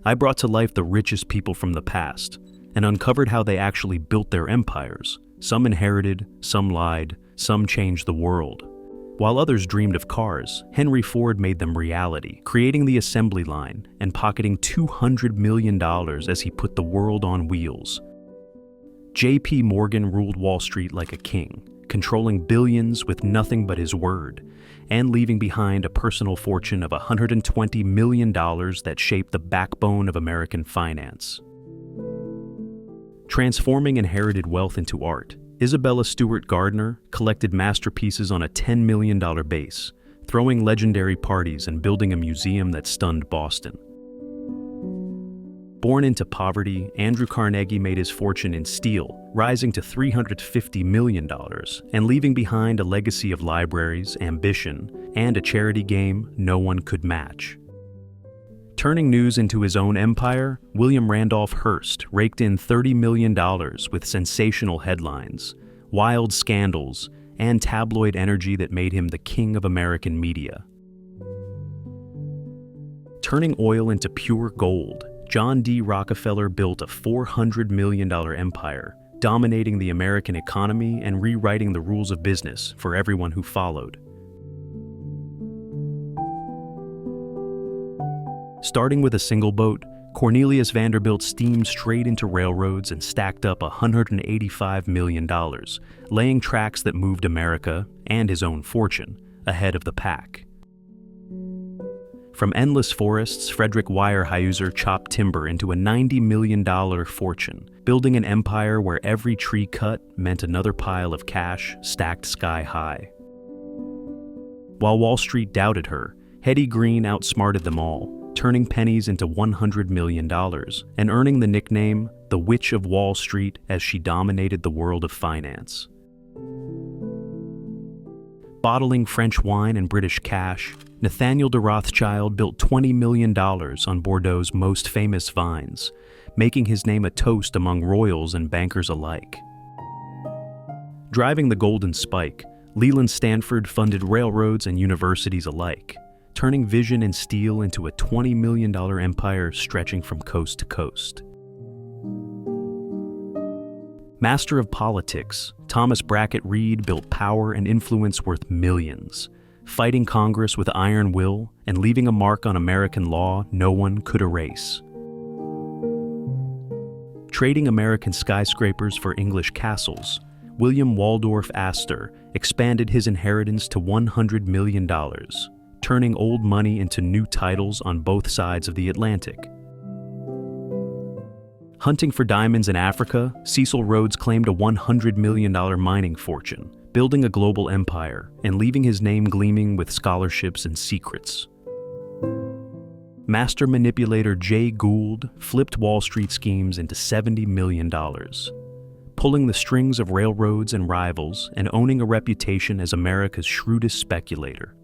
I brought to life the richest people from the past and uncovered how they actually built their empires. Some inherited, some lied, some changed the world. While others dreamed of cars, Henry Ford made them reality, creating the assembly line and pocketing $200 million as he put the world on wheels. J.P. Morgan ruled Wall Street like a king, controlling billions with nothing but his word, and leaving behind a personal fortune of $120 million that shaped the backbone of American finance. Transforming inherited wealth into art, Isabella Stewart Gardner collected masterpieces on a $10 million base, throwing legendary parties and building a museum that stunned Boston. Born into poverty, Andrew Carnegie made his fortune in steel, rising to $350 million and leaving behind a legacy of libraries, ambition, and a charity game no one could match. Turning news into his own empire, William Randolph Hearst raked in $30 million with sensational headlines, wild scandals, and tabloid energy that made him the king of American media. Turning oil into pure gold, John D. Rockefeller built a $400 million empire, dominating the American economy and rewriting the rules of business for everyone who followed. Starting with a single boat, Cornelius Vanderbilt steamed straight into railroads and stacked up $185 million, laying tracks that moved America, and his own fortune, ahead of the pack. From endless forests, Frederick Weyerhaeuser chopped timber into a $90 million fortune, building an empire where every tree cut meant another pile of cash stacked sky high. While Wall Street doubted her, Hetty Green outsmarted them all, turning pennies into $100 million and earning the nickname the Witch of Wall Street as she dominated the world of finance. Bottling French wine and British cash, Nathaniel de Rothschild built $20 million on Bordeaux's most famous vines, making his name a toast among royals and bankers alike. Driving the Golden Spike, Leland Stanford funded railroads and universities alike, turning vision and steel into a $20 million empire stretching from coast to coast. Master of politics, Thomas Brackett Reed built power and influence worth millions, fighting Congress with iron will and leaving a mark on American law no one could erase. Trading American skyscrapers for English castles, William Waldorf Astor expanded his inheritance to $100 million, turning old money into new titles on both sides of the Atlantic. Hunting for diamonds in Africa, Cecil Rhodes claimed a $100 million mining fortune, building a global empire and leaving his name gleaming with scholarships and secrets. Master manipulator Jay Gould flipped Wall Street schemes into $70 million, pulling the strings of railroads and rivals and owning a reputation as America's shrewdest speculator.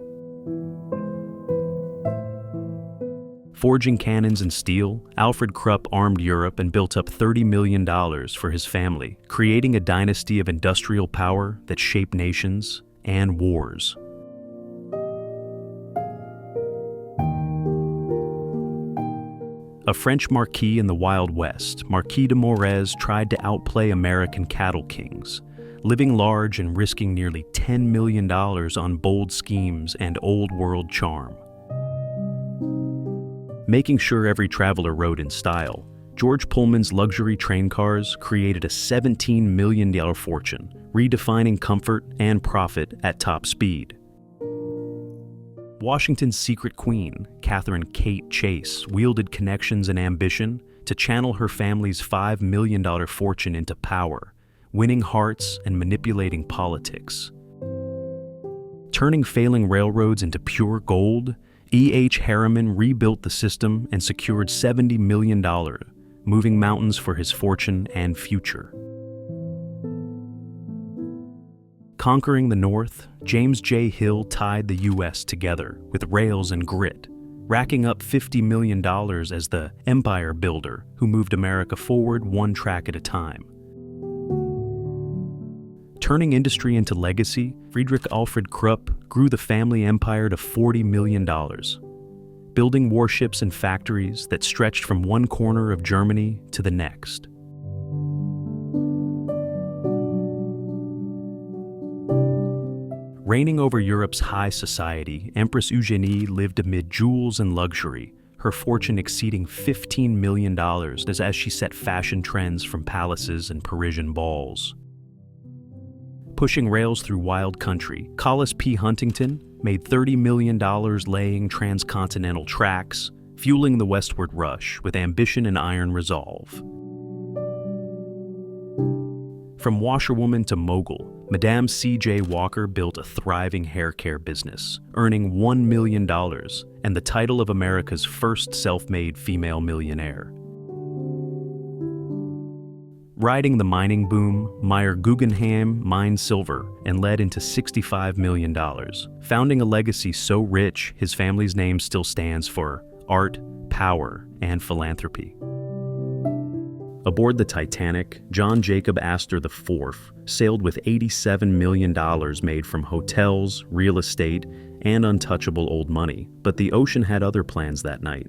Forging cannons and steel, Alfred Krupp armed Europe and built up $30 million for his family, creating a dynasty of industrial power that shaped nations and wars. A French marquis in the Wild West, Marquis de Morez tried to outplay American cattle kings, living large and risking nearly $10 million on bold schemes and old-world charm. Making sure every traveler rode in style, George Pullman's luxury train cars created a $17 million fortune, redefining comfort and profit at top speed. Washington's secret queen, Catherine Kate Chase, wielded connections and ambition to channel her family's $5 million fortune into power, winning hearts and manipulating politics. Turning failing railroads into pure gold, E.H. Harriman rebuilt the system and secured $70 million, moving mountains for his fortune and future. Conquering the North, James J. Hill tied the U.S. together with rails and grit, racking up $50 million as the empire builder who moved America forward one track at a time. Turning industry into legacy, Friedrich Alfred Krupp grew the family empire to $40 million. building warships and factories that stretched from one corner of Germany to the next. Reigning over Europe's high society, Empress Eugenie lived amid jewels and luxury, her fortune exceeding $15 million as she set fashion trends from palaces and Parisian balls. Pushing rails through wild country, Collis P. Huntington made $30 million laying transcontinental tracks, fueling the westward rush with ambition and iron resolve. From washerwoman to mogul, Madame C.J. Walker built a thriving hair care business, earning $1 million and the title of America's first self-made female millionaire. Riding the mining boom, Meyer Guggenheim mined silver and led into $65 million, founding a legacy so rich his family's name still stands for art, power, and philanthropy. Aboard the Titanic, John Jacob Astor IV sailed with $87 million made from hotels, real estate, and untouchable old money, but the ocean had other plans that night.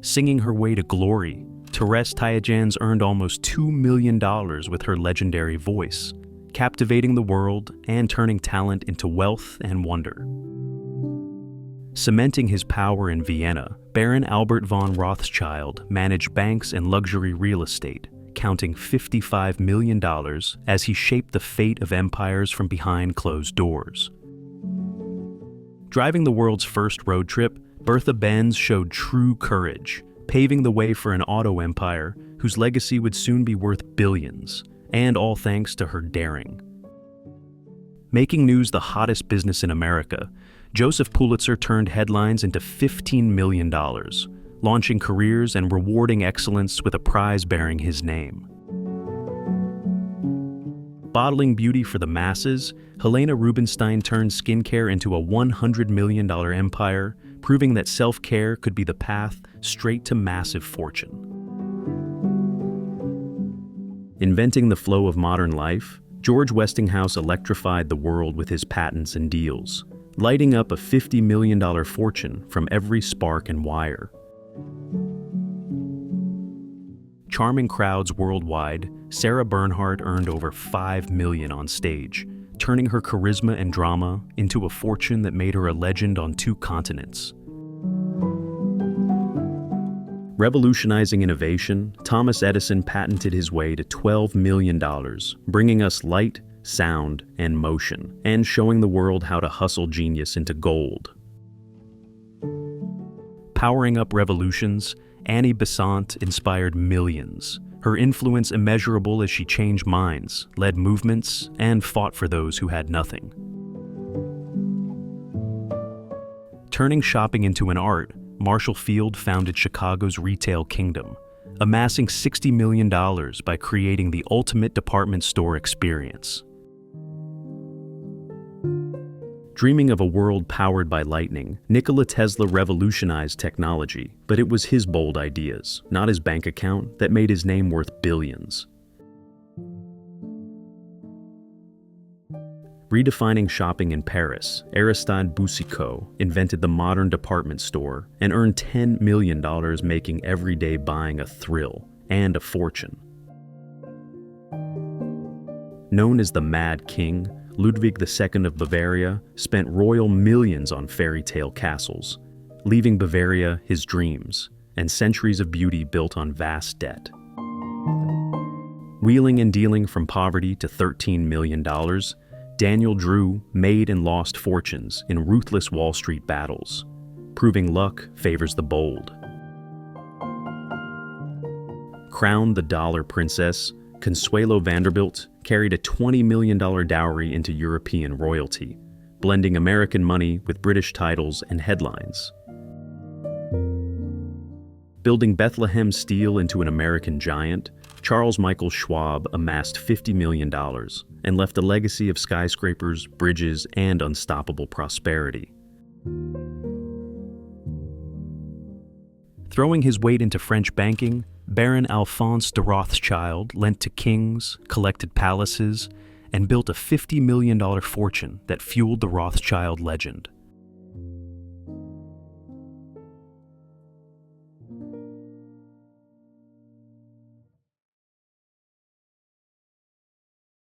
Singing her way to glory, Therese Tayajans earned almost $2 million with her legendary voice, captivating the world and turning talent into wealth and wonder. Cementing his power in Vienna, Baron Albert von Rothschild managed banks and luxury real estate, counting $55 million as he shaped the fate of empires from behind closed doors. Driving the world's first road trip, Bertha Benz showed true courage, paving the way for an auto empire whose legacy would soon be worth billions, and all thanks to her daring. Making news the hottest business in America, Joseph Pulitzer turned headlines into $15 million, launching careers and rewarding excellence with a prize bearing his name. Bottling beauty for the masses, Helena Rubinstein turned skincare into a $100 million empire, proving that self-care could be the path straight to massive fortune. Inventing the flow of modern life, George Westinghouse electrified the world with his patents and deals, lighting up a $50 million fortune from every spark and wire. Charming crowds worldwide, Sarah Bernhardt earned over $5 million on stage, turning her charisma and drama into a fortune that made her a legend on 2 continents. Revolutionizing innovation, Thomas Edison patented his way to $12 million, bringing us light, sound, and motion, and showing the world how to hustle genius into gold. Powering up revolutions, Annie Besant inspired millions, her influence immeasurable as she changed minds, led movements, and fought for those who had nothing. Turning shopping into an art, Marshall Field founded Chicago's retail kingdom, amassing $60 million by creating the ultimate department store experience. Dreaming of a world powered by lightning, Nikola Tesla revolutionized technology, but it was his bold ideas, not his bank account, that made his name worth billions. Redefining shopping in Paris, Aristide Boucicaut invented the modern department store and earned $10 million, making everyday buying a thrill and a fortune. Known as the Mad King, Ludwig II of Bavaria spent royal millions on fairy tale castles, leaving Bavaria his dreams and centuries of beauty built on vast debt. Wheeling and dealing from poverty to $13 million, Daniel Drew made and lost fortunes in ruthless Wall Street battles, proving luck favors the bold. Crowned the Dollar Princess, Consuelo Vanderbilt carried a $20 million dowry into European royalty, blending American money with British titles and headlines. Building Bethlehem Steel into an American giant, Charles Michael Schwab amassed $50 million and left a legacy of skyscrapers, bridges, and unstoppable prosperity. Throwing his weight into French banking, Baron Alphonse de Rothschild lent to kings, collected palaces, and built a $50 million fortune that fueled the Rothschild legend.